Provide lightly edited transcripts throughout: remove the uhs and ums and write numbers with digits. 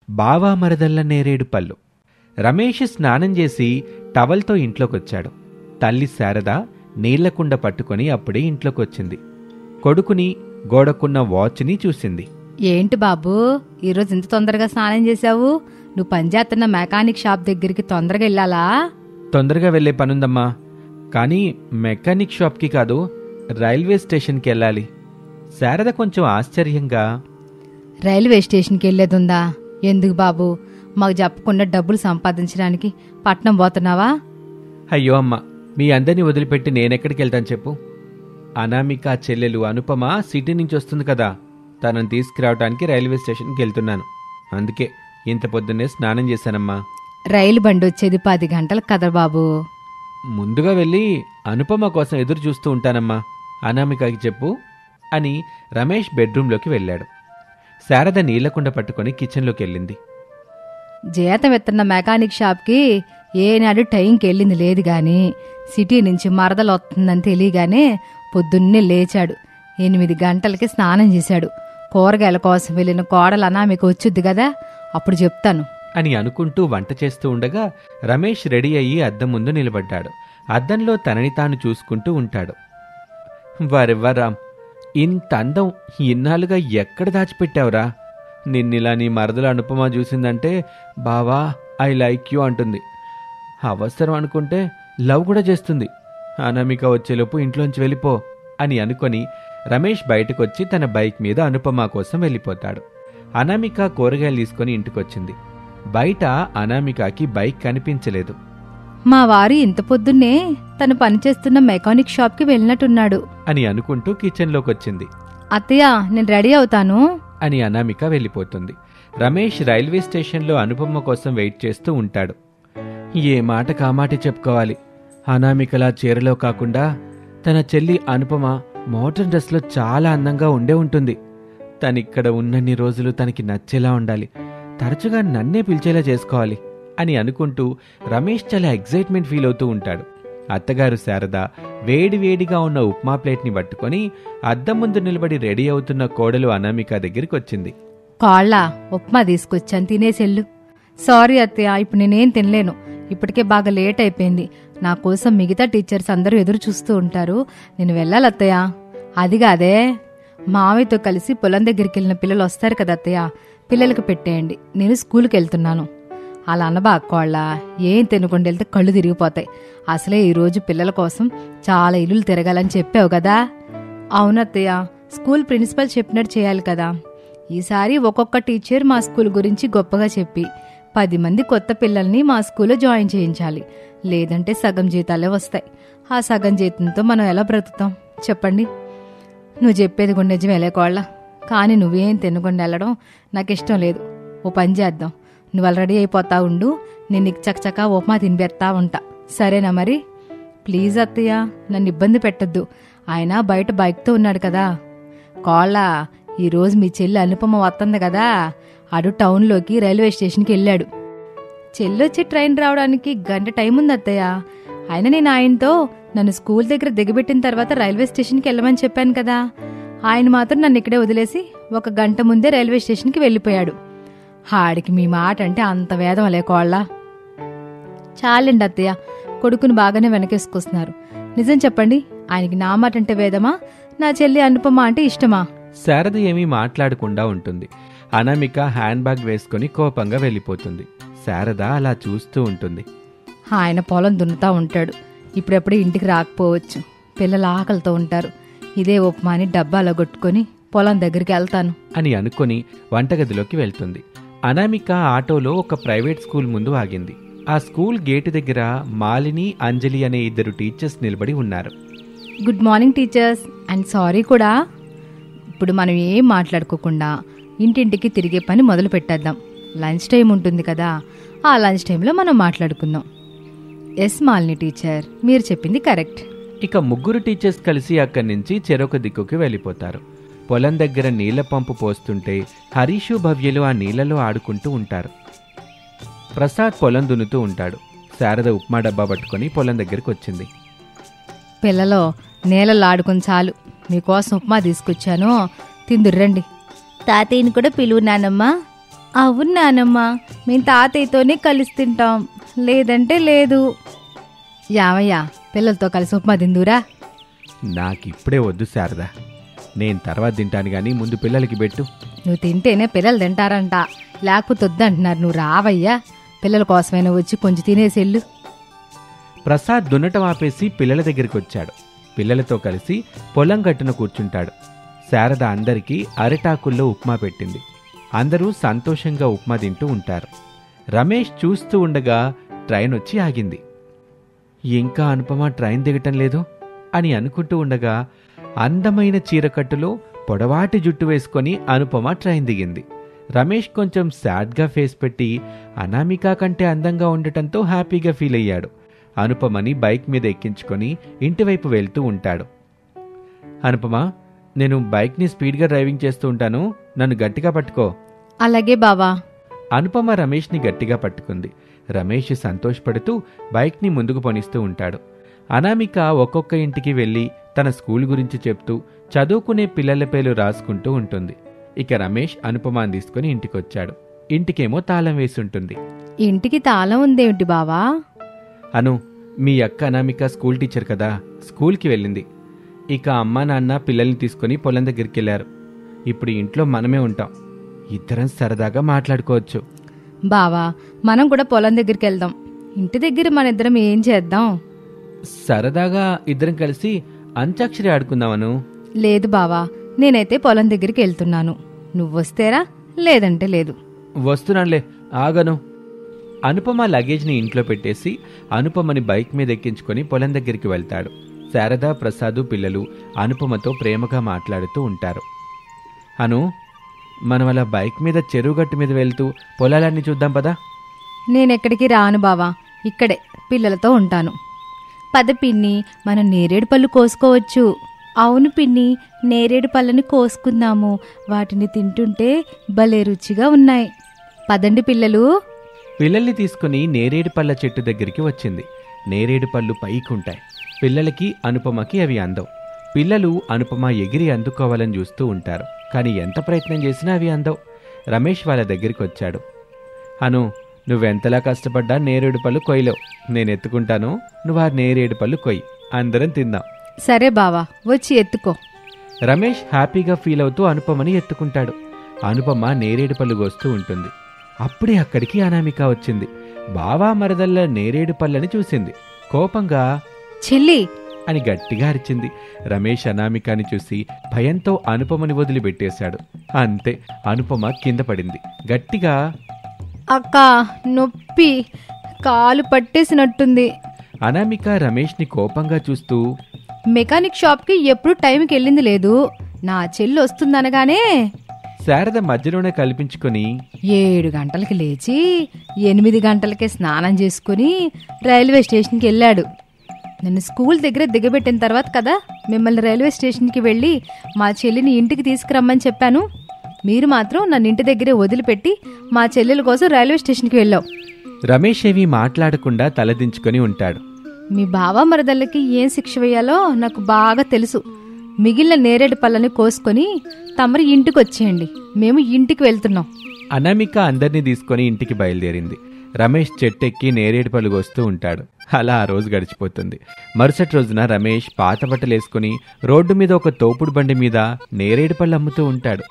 బావా మరదల్ల నేరేడు పళ్ళు. రమేష్ స్నానం చేసి టవల్తో ఇంట్లోకొచ్చాడు. తల్లి శారద నీళ్లకుండ పట్టుకొని అప్పుడే ఇంట్లోకొచ్చింది. కొడుకుని, గోడకున్న వాచ్ని చూసింది. ఏంటి బాబూ, ఈరోజు ఇంత తొందరగా స్నానం చేశావు? నువ్వు పనిచేస్తున్న మెకానిక్ షాప్ దగ్గరికి తొందరగా వెళ్ళాలా? తొందరగా వెళ్లే పనుందమ్మా, కానీ మెకానిక్ షాప్కి కాదు, రైల్వే స్టేషన్కి వెళ్ళాలి. శారద కొంచెం ఆశ్చర్యంగా, రైల్వే స్టేషన్కి వెళ్ళేదుందా? ఎందుకు బాబూ? మాకు చెప్పకుండా డబ్బులు సంపాదించడానికి పట్నం పోతున్నావా? అయ్యో అమ్మ, మీ అందరినీ వదిలిపెట్టి నేనెక్కడికి వెళ్తాను చెప్పు. అనామిక చెల్లెలు అనుపమ సిటీ నుంచి వస్తుంది కదా, తనను తీసుకురావడానికి రైల్వే స్టేషన్కి వెళ్తున్నాను. అందుకే ఇంత పొద్దున్నే స్నానం చేశానమ్మా. రైలు బండి వచ్చేది 10 గంటలకు కదా బాబూ. ముందుగా వెళ్ళి అనుపమ కోసం ఎదురు చూస్తూ ఉంటానమ్మా, అనామికకి చెప్పు అని రమేష్ బెడ్రూంలోకి వెళ్ళాడు. శారద నీళ్లకుండ పట్టుకొని కిచెన్లోకి వెళ్ళింది. జీతం ఎత్తున్న మెకానిక్ షాప్కి ఏనాడు టైంకి వెళ్ళింది లేదు గాని, సిటీ నుంచి మరదలు వస్తుందని తెలియగానే పొద్దున్నే లేచాడు. 8 గంటలకి స్నానం చేశాడు. కూరగాయల కోసం వెళ్ళిన కోడలు అనామిక వచ్చుద్ది కదా, అప్పుడు చెప్తాను అని అనుకుంటూ వంట చేస్తూ ఉండగా రమేష్ రెడీ అయ్యి అద్దం ముందు నిలబడ్డాడు. అద్దంలో తనని తాను చూసుకుంటూ ఉంటాడు. వరెవ్వరామ్, ఇంత అందం ఇన్నాళ్ళుగా ఎక్కడ దాచిపెట్టావురా? నిన్నిలా నీ మరదలు అనుపమ చూసిందంటే బావా ఐ లైక్ యూ అంటుంది. అవసరం అనుకుంటే లవ్ కూడా చేస్తుంది. అనామిక వచ్చేలోపు ఇంట్లోంచి వెళ్ళిపో అని అనుకొని రమేష్ బయటకొచ్చి తన బైక్ మీద అనుపమ కోసం వెళ్ళిపోతాడు. అనామిక కూరగాయలు తీసుకుని ఇంటికొచ్చింది. బయట అనామికకి బైక్ కనిపించలేదు. మా వారు ఇంత పొద్దున్నే తను పనిచేస్తున్న మెకానిక్ షాప్కి వెళ్ళినట్టున్నాడు అని అనుకుంటూ కిచెన్లోకొచ్చింది. అత్తయ్య, నేను రెడీ అవుతాను అని అనామిక వెళ్ళిపోతుంది. రమేష్ రైల్వే స్టేషన్లో అనుపమ కోసం వెయిట్ చేస్తూ ఉంటాడు. ఏ మాట కామాటి చెప్పుకోవాలి, అనామికలా చీరలో కాకుండా తన చెల్లి అనుపమ మోడర్న్ డ్రెస్లో చాలా అందంగా ఉండే ఉంటుంది. తనిక్కడ ఉన్నన్ని రోజులు తనకి నచ్చేలా ఉండాలి, తరచుగా నన్నే పిలిచేలా చేసుకోవాలి అని అనుకుంటూ రమేష్ చాలా ఎగ్జైట్మెంట్ ఫీల్ అవుతూ ఉంటాడు. అత్తగారు శారద వేడివేడిగా ఉన్న ఉప్మా ప్లేట్ని పట్టుకొని అద్దం ముందు నిలబడి రెడీ అవుతున్న కోడలు అనామిక దగ్గరికి వచ్చింది. కాళ్ళ ఉప్మా తీసుకొచ్చాను, తినేసెళ్ళు. సారీ అత్తయ్య, ఇప్పుడు నేనేం తినలేను. ఇప్పటికే బాగా లేట్ అయిపోయింది. నా కోసం మిగతా టీచర్స్ అందరూ ఎదురు చూస్తూ ఉంటారు. నేను వెళ్ళాలి అత్తయ్య. అది కాదే, మావయ్యతో కలిసి పొలం దగ్గరికి వెళ్ళిన పిల్లలు వస్తారు కదా అత్తయ్య, పిల్లలకు పెట్టేయండి, నేను స్కూల్కి వెళ్తున్నాను. అలా అనబాక్కోళ్ళ, ఏం తినకుండా వెళ్తే కళ్ళు తిరిగిపోతాయి. అసలే ఈరోజు పిల్లల కోసం చాలా ఇల్లులు తిరగాలని చెప్పావు కదా. అవునత్తయ్య, స్కూల్ ప్రిన్సిపల్ చెప్పినట్టు చేయాలి కదా. ఈసారి ఒక్కొక్క టీచర్ మా స్కూల్ గురించి గొప్పగా చెప్పి 10 మంది కొత్త పిల్లల్ని మా స్కూల్లో జాయిన్ చేయించాలి. లేదంటే సగం జీతాలే వస్తాయి. ఆ సగం జీతంతో మనం ఎలా బ్రతుకుతాం చెప్పండి? నువ్వు చెప్పేది కూడా నిజమేలే కోళ్ళ, కానీ నువ్వేం తినకుండా వెళ్ళడం నాకు ఇష్టం లేదు. ఓ పని చేద్దాం, నువ్వు ఆల్రెడీ అయిపోతా ఉండు, నేను నీకు చకచకా ఉప్మా తినిపెడతా ఉంటా, సరేనా మరి? ప్లీజ్ అత్తయ్య, నన్ను ఇబ్బంది పెట్టద్దు. ఆయన బయట బైక్తో ఉన్నాడు కదా. కోళ్ళ, ఈరోజు మీ చెల్లి అనుపమ వస్తుంది కదా, అడు టౌన్లోకి రైల్వే స్టేషన్కి వెళ్ళాడు. చెల్లొచ్చి ట్రైన్ రావడానికి 1 గంట టైం ఉంది అత్తయ్య. అయినా నేను ఆయనతో నన్ను స్కూల్ దగ్గర దిగబెట్టిన తర్వాత రైల్వే స్టేషన్కి వెళ్ళమని చెప్పాను కదా. ఆయన మాత్రం నన్ను ఇక్కడే వదిలేసి 1 గంట ముందే రైల్వే స్టేషన్కి వెళ్ళిపోయాడు. ఆడికి మీ మాట అంటే అంత వేదం లేకోళ్ళ. చాలండి అత్తయ్య, కొడుకుని బాగానే వెనకేసుకొస్తున్నారు. నిజం చెప్పండి, ఆయనకి నా మాట అంటే వేదమా, నా చెల్లి అనుపమ అంటే ఇష్టమా? శారద ఏమీ మాట్లాడకుండా ఉంటుంది. అనామిక హ్యాండ్ బ్యాగ్ వేసుకుని కోపంగా వెళ్ళిపోతుంది. శారద అలా చూస్తూ ఉంటుంది. ఆయన పొలం దున్నుతా ఉంటాడు, ఇప్పుడెప్పుడు ఇంటికి రాకపోవచ్చు. పిల్లలు ఆకలితో ఉంటారు. ఇదే ఉప్మాని డబ్బాలో కొట్టుకొని పొలం దగ్గరికి వెళ్తాను అని అనుకుని వంటగదిలోకి వెళ్తుంది. అనామిక ఆటోలో ఒక ప్రైవేట్ స్కూల్ ముందు ఆగింది. ఆ స్కూల్ గేటు దగ్గర మాలిని, అంజలి అనే 2 టీచర్స్ నిలబడి ఉన్నారు. Good morning teachers, and sorry కూడా. ఇప్పుడు మనం ఏం మాట్లాడుకోకుండా ఇంటింటికి తిరిగే పని మొదలు పెట్టేద్దాం. లంచ్ టైం ఉంటుంది కదా, ఆ లంచ్ టైంలో మనం మాట్లాడుకుందాం. ఎస్ మాలిని టీచర్, మీరు చెప్పింది కరెక్ట్. ఇక 3 టీచర్స్ కలిసి అక్కడి నుంచి చెరొక దిక్కుకి వెళ్ళిపోతారు. పొలం దగ్గర నీళ్ల పంపు పోస్తుంటే హరీషు, భవ్యలు ఆ నీళ్లలో ఆడుకుంటూ ఉంటారు. ప్రసాద్ పొలం దున్నుతూ ఉంటాడు. శారద ఉప్మా డబ్బా పట్టుకొని పొలం దగ్గరికి వచ్చింది. పిల్లలో నేలలో ఆడుకుని చాలు, మీకోసం ఉప్మా తీసుకొచ్చాను, తిందుర్రండి. తాతయ్యని కూడా పిలువు నానమ్మా. అవును నానమ్మ, మేము తాతయ్యతోనే కలిసి తింటాం, లేదంటే లేదు. యావయ్యా, పిల్లలతో కలిసి ఉప్మా తిందురా. నాకిప్పుడే వద్దు శారదా, నేను తర్వాత తింటాను కానీ ముందు పిల్లలకి పెట్టు. నువ్వు తింటేనే పిల్లలు తింటారంట, లేకపోతే వద్దంటున్నారు. నువ్వు రావయ్యా, పిల్లల కోసమైనా వచ్చి కొంచెం తినేసెళ్ళు. ప్రసాద్ దున్నటం ఆపేసి పిల్లల దగ్గరికి వచ్చాడు. పిల్లలతో కలిసి పొలం గట్టున కూర్చుంటాడు. శారద అందరికీ అరిటాకుల్లో ఉప్మా పెట్టింది. అందరూ సంతోషంగా ఉప్మా తింటూ ఉంటారు. రమేష్ చూస్తూ ఉండగా ట్రైన్ వచ్చి ఆగింది. ఇంకా అనుపమ ట్రైన్ దిగటం లేదు అని అనుకుంటూ ఉండగా అందమైన చీరకట్టులో పొడవాటి జుట్టు వేసుకొని అనుపమ ట్రైన్ దిగింది. రమేష్ కొంచెం సాడ్గా ఫేస్ పెట్టి అనామిక కంటే అందంగా ఉండటంతో హ్యాపీగా ఫీల్ అయ్యాడు. అనుపమని బైక్ మీద ఎక్కించుకొని ఇంటివైపు వెళ్తూ ఉంటాడు. అనుపమ, నేను బైక్ని స్పీడ్గా డ్రైవింగ్ చేస్తూ ఉంటాను, నన్ను గట్టిగా పట్టుకో. అలాగే బావా. అనుపమ రమేష్ని గట్టిగా పట్టుకుంది. రమేష్ సంతోషపడుతూ బైక్ని ముందుకు పోనిస్తూ ఉంటాడు. అనామిక ఒక్కొక్క ఇంటికి వెళ్ళి తన స్కూల్ గురించి చెప్తూ చదువుకునే పిల్లల పేర్లు రాసుకుంటూ ఉంటుంది. ఇక రమేష్ అనుపమాని తీసుకుని ఇంటికొచ్చాడు. ఇంటికేమో తాళం వేసి ఉంటుంది. ఇంటికి తాళం ఉందేమిటి బావా? అను, మీ అక్క అనామిక స్కూల్ టీచర్ కదా, స్కూల్కి వెళ్ళింది. ఇక అమ్మా నాన్న పిల్లల్ని తీసుకుని పొలం దగ్గరికి వెళ్ళారు. ఇప్పుడు ఇంట్లో మనమే ఉంటాం, ఇద్దరం సరదాగా మాట్లాడుకోవచ్చు. బావా, మనం కూడా పొలం దగ్గరికి వెళ్దాం. ఇంటి దగ్గర మన ఇద్దరం ఏం చేద్దాం? సరదాగా ఇద్దరం కలిసి అంత్యాక్షరి ఆడుకుందామను. లేదు బావా, నేనైతే పొలం దగ్గరికి వెళ్తున్నాను. నువ్వొస్తేరా, లేదంటే లేదు. వస్తున్నానులే, ఆగను. అనుపమ లగేజ్ని ఇంట్లో పెట్టేసి అనుపమని బైక్ మీద ఎక్కించుకొని పొలం దగ్గరికి వెళ్తాడు. శారద, ప్రసాదు పిల్లలు అనుపమతో ప్రేమగా మాట్లాడుతూ ఉంటారు. అను, మనం అలా బైక్ మీద చెరువుగట్టు మీద వెళ్తూ పొలాలన్నీ చూద్దాం పదా. నేనెక్కడికి రాను బావా, ఇక్కడే పిల్లలతో ఉంటాను. పద పిన్ని, మనం నేరేడు పళ్ళు కోసుకోవచ్చు. అవును పిన్ని, నేరేడు పళ్ళని కోసుకుందాము. వాటిని తింటుంటే భలే రుచిగా ఉన్నాయి. పదండి పిల్లలు. పిల్లల్ని తీసుకుని నేరేడు పళ్ళ చెట్టు దగ్గరికి వచ్చింది. నేరేడు పళ్ళు పైకుంటాయి. పిల్లలకి అనుపమకి అవి అందవు. పిల్లలు అనుపమ ఎగిరి అందుకోవాలని చూస్తూ ఉంటారు, కానీ ఎంత ప్రయత్నం చేసినా అవి అందవు. రమేష్ వాళ్ళ దగ్గరికి వచ్చాడు. అను, నువ్వెంతలా కష్టపడ్డా నేరేడు పళ్ళు కొయ్యలేవు. నేను ఎత్తుకుంటాను, నువ్వు ఆ నేరేడు పళ్ళు కొయ్యి, అందరం తిందాం. సరే బావా, వచ్చి ఎత్తుకో. రమేష్ హ్యాపీగా ఫీల్ అవుతూ అనుపమని ఎత్తుకుంటాడు. అనుపమ నేరేడు పళ్ళు కోస్తూ ఉంటుంది. అప్పుడే అక్కడికి అనామిక వచ్చింది. బావా మరదల్ల నేరేడు పళ్ళని చూసింది. కోపంగా చెల్లి అని గట్టిగా అరిచింది. రమేష్ అనామికాని చూసి భయంతో అనుపమని వదిలిపెట్టేశాడు. అంతే, అనుపమ కింద పడింది. గట్టిగా అక్క, నొప్పి, కాలు పట్టేసినట్టుంది. అనామిక రమేష్ని కోపంగా చూస్తూ మెకానిక్ షాప్కి ఎప్పుడు టైంకి వెళ్ళింది లేదు. నా చెల్లి వస్తుందనగానే శారద మధ్యలోనే కల్పించుకొని 7 గంటలకి లేచి 8 గంటలకే స్నానం చేసుకుని రైల్వే స్టేషన్కి వెళ్ళాడు. నన్ను స్కూల్ దగ్గర దిగబెట్టిన తర్వాత కదా మిమ్మల్ని రైల్వే స్టేషన్కి వెళ్ళి మా చెల్లిని ఇంటికి తీసుకురమ్మని చెప్పాను. మీరు మాత్రం నన్ను ఇంటి దగ్గరే వదిలిపెట్టి మా చెల్లెల కోసం రైల్వే స్టేషన్కి వెళ్ళావు. రమేష్ ఏవి మాట్లాడకుండా తలదించుకొని ఉంటాడు. మీ బావ మరదళ్ళకి ఏం శిక్ష వేయాలో నాకు బాగా తెలుసు. మిగిలిన నేరేడు పళ్ళని కోసుకొని తమరి ఇంటికి వచ్చేయండి, మేము ఇంటికి వెళ్తున్నాం. అనామిక అందరినీ తీసుకొని ఇంటికి బయలుదేరింది. రమేష్ చెట్టెక్కి నేరేడు పళ్ళు కోస్తూ ఉంటాడు. అలా ఆ రోజు గడిచిపోతుంది. మరుసటి రోజున రమేష్ పాత బట్టలేసుకుని రోడ్డు మీద ఒక తోపుడు బండి మీద నేరేడు పళ్ళు అమ్ముతూ ఉంటాడు.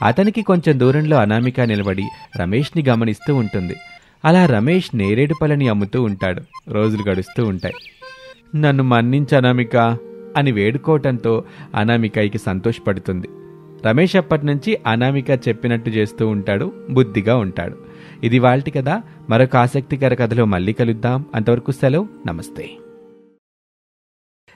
అతనికి కొంచెం దూరంలో అనామిక నిలబడి రమేష్ని గమనిస్తూ ఉంటుంది. అలా రమేష్ నేరేడు పళ్ళని అమ్ముతూ ఉంటాడు. రోజులు గడుస్తూ ఉంటాయి. నన్ను మన్నించు అనామిక అని వేడుకోవటంతో అనామికకి సంతోషపడుతుంది. రమేష్ అప్పటినుంచి అనామిక చెప్పినట్టు చేస్తూ ఉంటాడు, బుద్ధిగా ఉంటాడు. ఇది వాల్టి కథ. మరొక ఆసక్తికర కథలో మళ్ళీ కలుద్దాం. అంతవరకు సెలవు, నమస్తే.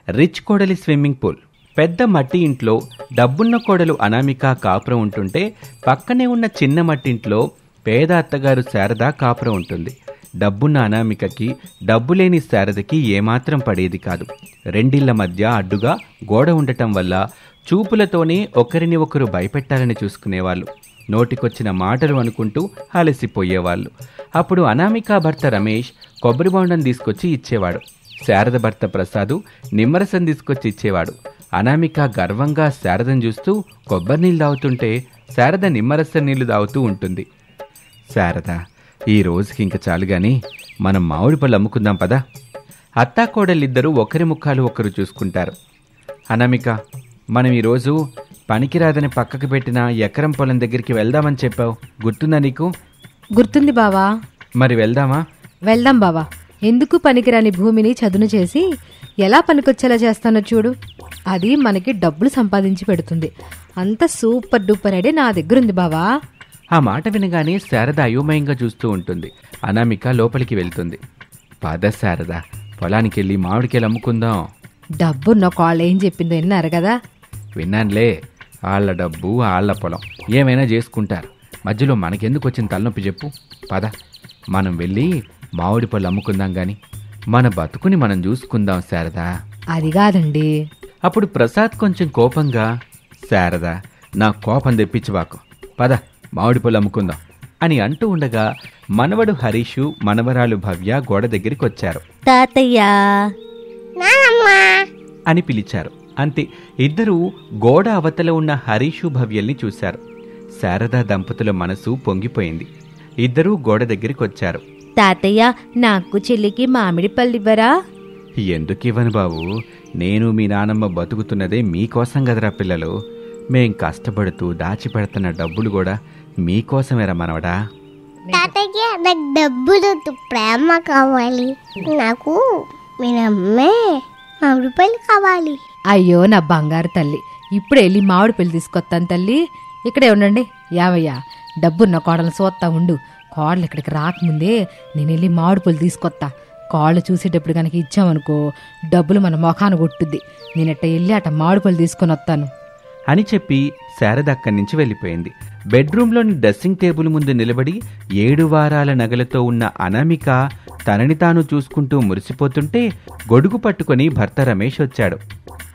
రిచ్ కోడలి స్విమ్మింగ్ పూల్. పెద్ద మట్టి ఇంట్లో డబ్బున్న కోడలు అనామిక కాపురం ఉంటుంటే పక్కనే ఉన్న చిన్న మట్టింట్లో పేద అత్తగారు శారద కాపురం ఉంటుంది. డబ్బున్న అనామికకి డబ్బులేని శారదకి ఏమాత్రం పడేది కాదు. రెండిళ్ల మధ్య అడ్డుగా గోడ ఉండటం వల్ల చూపులతోనే ఒకరిని ఒకరు భయపెట్టాలని చూసుకునేవాళ్ళు. నోటికొచ్చిన మాటలు అనుకుంటూ అలసిపోయేవాళ్ళు. అప్పుడు అనామిక భర్త రమేష్ కొబ్బరి బొండం తీసుకొచ్చి ఇచ్చేవాడు. శారద భర్త ప్రసాదు నిమ్మరసం తీసుకొచ్చి ఇచ్చేవాడు. అనామిక గర్వంగా శారదను చూస్తూ కొబ్బరి నీళ్ళు తాగుతుంటే శారద నిమ్మరసం నీళ్లు తాగుతూ ఉంటుంది. శారదా, ఈ రోజుకి ఇంక చాలు గాని మనం మామిడి పళ్ళు అమ్ముకుందాం పదా. అత్తాకోడలిద్దరూ ఒకరి ముఖాలు ఒకరు చూసుకుంటారు. అనామిక, మనం ఈరోజు పనికిరాదని పక్కకు పెట్టిన ఎకరం పొలం దగ్గరికి వెళ్దామని చెప్పావు, గుర్తుందా నీకు? గుర్తుంది బావా. మరి వెళ్దామా? వెళ్దాం బావా. ఎందుకు పనికిరాని భూమిని చదును చేసి ఎలా పనికొచ్చేలా చేస్తానో చూడు. అది మనకి డబ్బులు సంపాదించి పెడుతుంది. అంత సూపర్ డూపర్ ఐడియా నా దగ్గరుంది బావా. ఆ మాట వినగానే శారద అయోమయంగా చూస్తూ ఉంటుంది. అనామిక లోపలికి వెళ్తుంది. పద శారద, పొలానికి వెళ్ళి మామిడికాయలు అమ్ముకుందాం. డబ్బున్న కాళ్ళు ఏం చెప్పిందో విన్నారు కదా. విన్నానులే, వాళ్ళ డబ్బు వాళ్ళ పొలం ఏమైనా చేసుకుంటారు. మధ్యలో మనకెందుకు వచ్చిన తలనొప్పి చెప్పు. పద, మనం వెళ్ళి మామిడి పళ్ళు అమ్ముకుందాం గాని మన బతుకుని మనం చూసుకుందాం శారదా. అది కాదండి. అప్పుడు ప్రసాద్ కొంచెం కోపంగా, శారదా, నా కోపం తెప్పించవాకు, పద మామిడి పళ్ళు అమ్ముకుందాం అని అంటూ ఉండగా మనవడు హరీషు, మనవరాలు భవ్య గోడ దగ్గరికి వచ్చారు. తాతయ్య అని పిలిచారు. అంతే, ఇద్దరూ గోడ అవతల ఉన్న హరీషు, భవ్యల్ని చూశారు. శారదా దంపతుల మనసు పొంగిపోయింది. ఇద్దరూ గోడ దగ్గరికి వచ్చారు. తాతయ్య, నాకు చెల్లికి మామిడి పళ్ళు ఇవ్వరా? ఎందుకివ్వను బాబు, నేను మీ నానమ్మ బతుకుతున్నదే మీకోసం కదరా పిల్లలు. మేం కష్టపడుతూ దాచిపెడుతున్న డబ్బులు కూడా మీకోసమేరా మనవడా. తాతయ్య, నాకు డబ్బులు ప్రేమ కావాలి. నాకు మీ అమ్మే మామిడి పళ్ళు కావాలి. అయ్యో నా బంగారు తల్లి, ఇప్పుడు వెళ్ళి మామిడి పళ్ళు తీసుకొస్తాను తల్లి. ఇక్కడే ఉండండి. యావయ్యా, డబ్బున్న కోడలు చూస్తా ఉండు. కోడలు ఇక్కడికి రాకముందే నేను వెళ్ళి మామిడి పళ్ళు తీసుకొస్తా. కోళ్ళు చూసేటప్పుడు కనుక ఇచ్చామనుకో డబ్బులు మన మొఖాన కొట్టుద్ది. నేనట్ట వెళ్ళి అట మామిడి పళ్ళు తీసుకొని వస్తాను అని చెప్పి శారద అక్కడి నుంచి వెళ్ళిపోయింది. బెడ్రూమ్లోని డ్రెస్సింగ్ టేబుల్ ముందు నిలబడి 7 వారాల నగలతో ఉన్న అనామిక తనని తాను చూసుకుంటూ మురిసిపోతుంటే గొడుగు పట్టుకొని భర్త రమేష్ వచ్చాడు.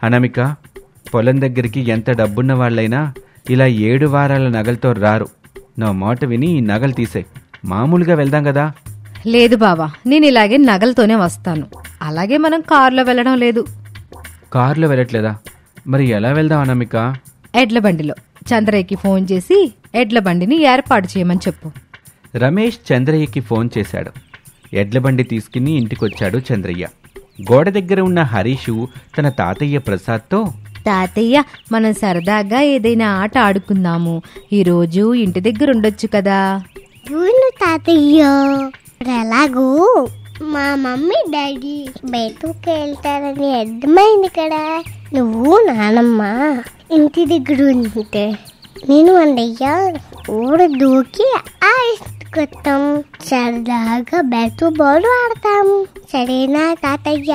అనామిక, పొలం దగ్గరికి ఎంత డబ్బున్న వాళ్ళైనా ఇలా 7 వారాల నగలతో రారు. నా మాట విని ఈ నగలు తీసే, మామూలుగా వెళ్దాం కదా. లేదు బావా, నేను ఇలాగే నగలతోనే వస్తాను. అలాగే మనం కారులో వెళ్ళడం లేదు. కారులో వెళ్ళట్లేదా? మరి ఎలా వెళ్దాం అనామిక? ఎడ్ల బండిలో. చంద్రయ్యకి ఫోన్ చేసి ఎడ్ల బండిని ఏర్పాటు చేయమని చెప్పు. రమేష్ చంద్రయ్యకి ఫోన్ చేశాడు. ఎడ్లబండి తీసుకుని ఇంటికొచ్చాడు చంద్రయ్య. గోడ దగ్గర ఉన్న హరీషు తన తాతయ్య ప్రసాద్తో, తాతయ్య, మనం సరదాగా ఏదైనా ఆట ఆడుకుందాము. ఈరోజు ఇంటి దగ్గర ఉండొచ్చు కదా. అవును తాతయ్య, ఎలాగూ మా మమ్మీ డాడీ బయటకు వెళ్తారని అర్థమైంది కదా. నువ్వు నానమ్మ ఇంటి దగ్గర ఉంటే నేను అన్నయ్య ఊరు దూకి ఆడుకొస్తాం. సరదాగా బ్యాట్ బాల్ ఆడతాం. సరేనా తాతయ్య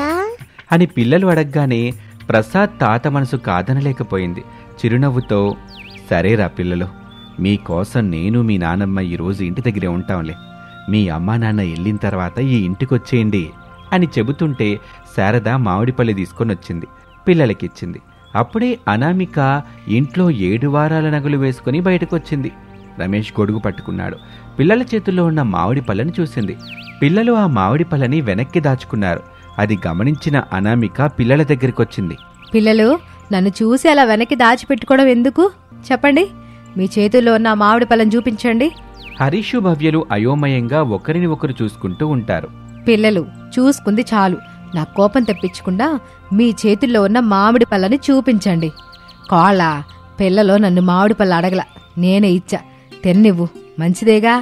అని పిల్లలు అడగగానే ప్రసాద్ తాత మనసు కాదనలేకపోయింది. చిరునవ్వుతో, సరేరా పిల్లలు, మీకోసం నేను మీ నానమ్మ ఈరోజు ఇంటి దగ్గరే ఉంటాంలే. మీ అమ్మా నాన్న వెళ్ళిన తర్వాత ఈ ఇంటికొచ్చేయండి అని చెబుతుంటే శారద మామిడిపల్లి తీసుకొనొచ్చింది, పిల్లలకిచ్చింది. అప్పుడే అనామిక ఇంట్లో 7 వారాల నగలు వేసుకుని బయటకొచ్చింది. రమేష్ గొడుగు పట్టుకున్నాడు. పిల్లల చేతుల్లో ఉన్న మామిడి పళ్ళని చూసింది. పిల్లలు ఆ మామిడి పళ్ళని వెనక్కి దాచుకున్నారు. అది గమనించిన అనామిక పిల్లల దగ్గరికొచ్చింది. పిల్లలు, నన్ను చూసి అలా వెనక్కి దాచిపెట్టుకోవడం ఎందుకు చెప్పండి. మీ చేతుల్లో ఉన్న మామిడి పళ్ళని చూపించండి. హరీషు, భవ్యలు అయోమయంగా ఒకరిని ఒకరు చూసుకుంటూ ఉంటారు. పిల్లలు, చూసుకుంది చాలు. నా కోపం తెప్పించకుండా మీ చేతుల్లో ఉన్న మామిడి పళ్ళని చూపించండి. కోళ్ళ పిల్లలో నన్ను మామిడి పళ్ళు అడగల, నేనే ఇచ్చా. తెన్నివ్వు, మంచిదేగా.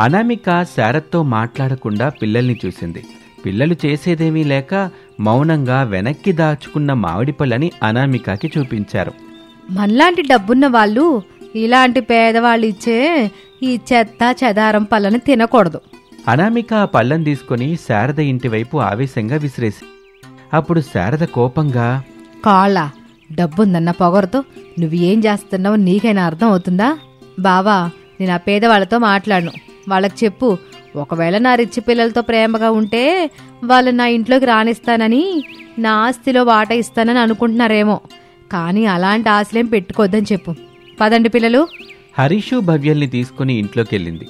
అనామిక శారద్తో మాట్లాడకుండా పిల్లల్ని చూసింది. పిల్లలు చేసేదేమీ లేక మౌనంగా వెనక్కి దాచుకున్న మామిడి పళ్ళని అనామికకి చూపించారు. మనలాంటి డబ్బున్న వాళ్ళు ఇలాంటి పేదవాళ్ళు ఇచ్చే ఈ చెత్త చెదారం పళ్ళని తినకూడదు. అనామిక ఆ పళ్ళం తీసుకుని శారద ఇంటి వైపు ఆవేశంగా విసిరేసి, అప్పుడు శారద కోపంగా, కాళ్ళ డబ్బుందన్న పొగరుతో నువ్వు ఏం చేస్తున్నావో నీకైనా అర్థం అవుతుందా? బావా, నేను ఆ పేదవాళ్లతో మాట్లాడను. వాళ్ళకి చెప్పు, ఒకవేళ నా రిచ్చి పిల్లలతో ప్రేమగా ఉంటే వాళ్ళు నా ఇంట్లోకి రానిస్తానని, నా ఆస్తిలో వాటా ఇస్తానని అనుకుంటున్నారేమో. కానీ అలాంటి ఆశలేం పెట్టుకోవద్దని చెప్పు. పదండి పిల్లలు. హరీషు, భవ్యల్ని తీసుకుని ఇంట్లోకి వెళ్ళింది.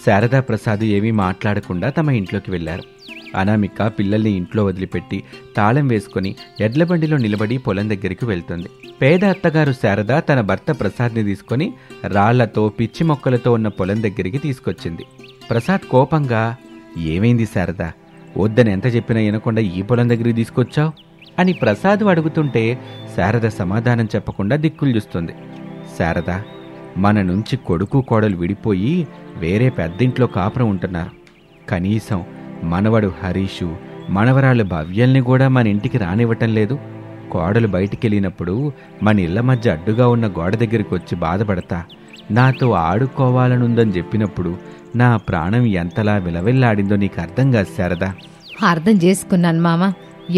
శారదా, ప్రసాద్ ఏమీ మాట్లాడకుండా తమ ఇంట్లోకి వెళ్లారు. అనామిక పిల్లల్ని ఇంట్లో వదిలిపెట్టి తాళం వేసుకుని ఎడ్లబండిలో నిలబడి పొలం దగ్గరికి వెళ్తుంది. పేద అత్తగారు శారద తన భర్త ప్రసాద్ని తీసుకొని రాళ్లతో పిచ్చి మొక్కలతో ఉన్న పొలం దగ్గరికి తీసుకొచ్చింది. ప్రసాద్ కోపంగా, ఏమైంది శారద, వద్దని ఎంత చెప్పినా వినకుండా ఈ పొలం దగ్గరికి తీసుకొచ్చావు అని ప్రసాద్ అడుగుతుంటే శారద సమాధానం చెప్పకుండా దిక్కులు చూస్తుంది. శారద, మన నుంచి కొడుకు కోడలు విడిపోయి వేరే పెద్దింట్లో కాపురం ఉంటున్నారు. కనీసం మనవడు హరీషు, మనవరాలు భవ్యల్ని కూడా మన ఇంటికి రానివ్వటం లేదు. కోడలు బయటికెళ్ళినప్పుడు మన ఇళ్ల మధ్య అడ్డుగా ఉన్న గోడ దగ్గరికి వచ్చి బాధపడతా నాతో ఆడుకోవాలనుందని చెప్పినప్పుడు నా ప్రాణం ఎంతలా విలవిల్లాడిందో నీకు అర్థం కాదు శారదా. అర్థం చేసుకున్నాను మామ.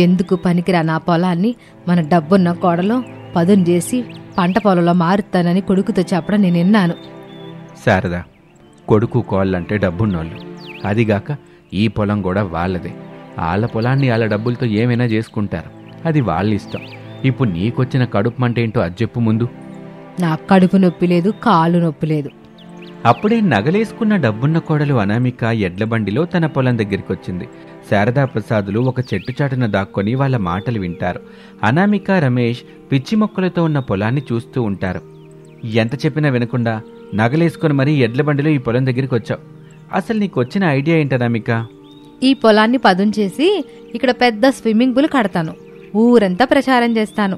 ఎందుకు పనికిరా నా పొలాన్ని మన డబ్బున్న కోడలో పదును చేసి పంట పొలంలో మారుతానని కొడుకుతో చెప్పడం నేను విన్నాను. శారదా, కొడుకు కోళ్ళంటే డబ్బున్నోళ్ళు. అదిగాక ఈ పొలం కూడా వాళ్ళదే. వాళ్ళ పొలాన్ని వాళ్ళ డబ్బులతో ఏమైనా చేసుకుంటారు. అది వాళ్ళ ఇష్టం. ఇప్పుడు నీకొచ్చిన కడుపు మంట ఏంటో అది చెప్పు ముందు. నా కడుపు నొప్పి లేదు, కాళ్ళు నొప్పి లేదు. అప్పుడే నగలేసుకున్న డబ్బున్న కోడలు అనామిక ఎడ్లబండిలో తన పొలం దగ్గరికి వచ్చింది. శారదా ప్రసాదులు ఒక చెట్టు చాటున దాక్కొని వాళ్ళ మాటలు వింటారు. అనామిక, రమేష్ పిచ్చి మొక్కలతో ఉన్న పొలాన్ని చూస్తూ ఉంటారు. ఎంత చెప్పినా వినకుండా నగలేసుకొని మరీ ఎడ్లబండిలో ఈ పొలం దగ్గరికి వచ్చావు. అసలు నీకు వచ్చిన ఐడియా ఏంటి అనామిక? ఈ పొలాన్ని పదును చేసి ఇక్కడ పెద్ద స్విమ్మింగ్ పూల్ కడతాను. ఊరంతా ప్రచారం చేస్తాను.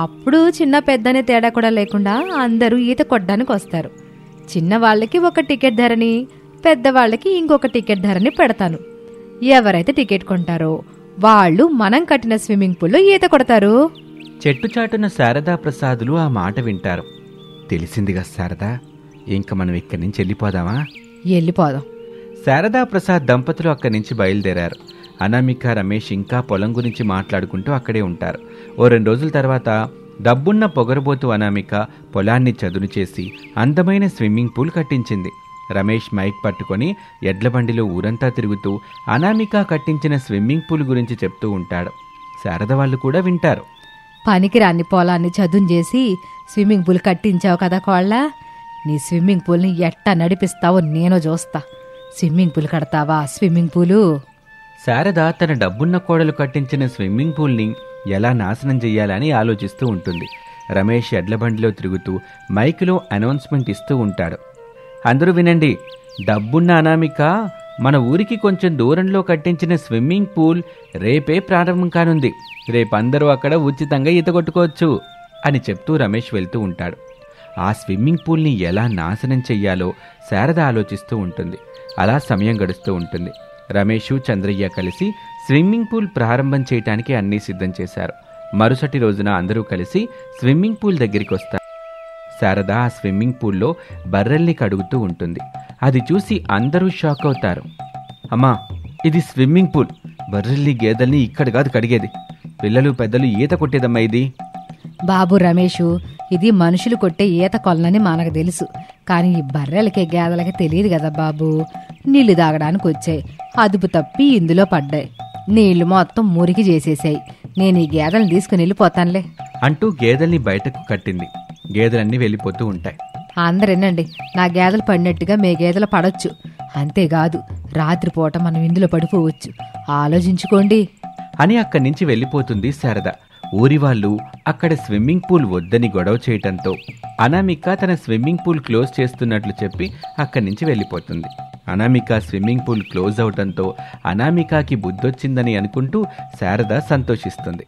అప్పుడు చిన్న పెద్దనే తేడా కూడా లేకుండా అందరూ ఈత కొట్టడానికి వస్తారు. చిన్నవాళ్ళకి ఒక టికెట్ ధరని, పెద్దవాళ్ళకి ఇంకొక టికెట్ ధరని పెడతాను. ఎవరైతే టికెట్ కొంటారో వాళ్ళు మనం కట్టిన స్విమ్మింగ్ పూల్లో ఈత కొడతారు. చెట్టు చాటున శారదా ప్రసాదులు ఆ మాట వింటారు. తెలిసిందిగా శారదా, ఇంక మనం ఇక్కడి నుంచి వెళ్ళిపోదామా? వెళ్ళిపోదాం. శారదా ప్రసాద్ దంపతులు అక్కడి నుంచి బయలుదేరారు. అనామిక, రమేష్ ఇంకా పొలం గురించి మాట్లాడుకుంటూ అక్కడే ఉంటారు. ఓ 2 రోజుల తర్వాత డబ్బున్న పొగరబోతు అనామిక పొలాన్ని చదును చేసి అందమైన స్విమ్మింగ్ పూల్ కట్టించింది. రమేష్ మైక్ పట్టుకొని ఎడ్లబండిలో ఊరంతా తిరుగుతూ అనామిక కట్టించిన స్విమ్మింగ్ పూల్ గురించి చెప్తూ ఉంటాడు. శారద వాళ్ళు కూడా వింటారు. పనికిరాని పొలాన్ని చదును చేసి స్విమ్మింగ్ పూల్ కట్టించావు కదా కోళ్ళ, నీ స్విమ్మింగ్ పూల్ని ఎట్టా నడిపిస్తావో నేను చూస్తా. స్విమ్మింగ్ పూల్ కడతావా? Swimming pool. శారద తన డబ్బున్న కోడలు కట్టించిన స్విమ్మింగ్ పూల్ని ఎలా నాశనం చెయ్యాలని ఆలోచిస్తూ ఉంటుంది. రమేష్ ఎడ్లబండిలో తిరుగుతూ మైకులో అనౌన్స్మెంట్ ఇస్తూ ఉంటాడు. అందరూ వినండి, డబ్బున్న అనామిక మన ఊరికి కొంచెం దూరంలో కట్టించిన స్విమ్మింగ్ పూల్ రేపే ప్రారంభం కానుంది. రేపందరూ అక్కడ ఉచితంగా ఈత కొట్టుకోవచ్చు అని చెప్తూ రమేష్ వెళ్తూ ఉంటాడు. ఆ స్విమ్మింగ్ పూల్ని ఎలా నాశనం చెయ్యాలో శారద ఆలోచిస్తూ ఉంటుంది. అలా సమయం గడుస్తూ ఉంటుంది. రమేషు, చంద్రయ్య కలిసి స్విమ్మింగ్ పూల్ ప్రారంభం చేయటానికి అన్నీ సిద్ధం చేశారు. మరుసటి రోజున అందరూ కలిసి స్విమ్మింగ్ పూల్ దగ్గరికి వస్తారు. శారద ఆ స్విమ్మింగ్ పూల్లో బర్రెల్ని కడుగుతూ ఉంటుంది. అది చూసి అందరూ షాక్ అవుతారు. అమ్మా, ఇది స్విమ్మింగ్ పూల్. బర్రెల్ని, గేదెల్ని ఇక్కడ కాదు కడిగేది. పిల్లలు పెద్దలు ఈత కొట్టేదమ్మా ఇది. బాబు రమేషు, ఇది మనుషులు కొట్టే ఈత కొలనని మనకు తెలుసు. కానీ ఈ బర్రెలకి, గేదెలకి తెలియదు కదా బాబు. నీళ్లు తాగడానికి వచ్చాయి, అదుపు తప్పి ఇందులో పడ్డాయి. నీళ్లు మొత్తం మురికి చేసేసాయి. నేను ఈ గేదెలను తీసుకుని వెళ్ళిపోతానులే అంటూ గేదెల్ని బయటకు కట్టింది. గేదెలన్నీ వెళ్ళిపోతూ ఉంటాయి. అందరేనండి, నా గేదెలు పడినట్టుగా మే గేదెలు పడొచ్చు. అంతేకాదు, రాత్రిపూట మనం ఇందులో పడిపోవచ్చు. ఆలోచించుకోండి అని అక్కడి నుంచి వెళ్ళిపోతుంది శారద. ఊరి వాళ్ళు అక్కడ స్విమ్మింగ్ పూల్ వద్దని గొడవ చేయటంతో అనామిక తన స్విమ్మింగ్ పూల్ క్లోజ్ చేస్తున్నట్లు చెప్పి అక్కడి నుంచి వెళ్ళిపోతుంది. అనామిక స్విమ్మింగ్ పూల్ క్లోజ్ అవటంతో అనామికకి బుద్ధొచ్చిందని అనుకుంటూ శారద సంతోషిస్తుంది.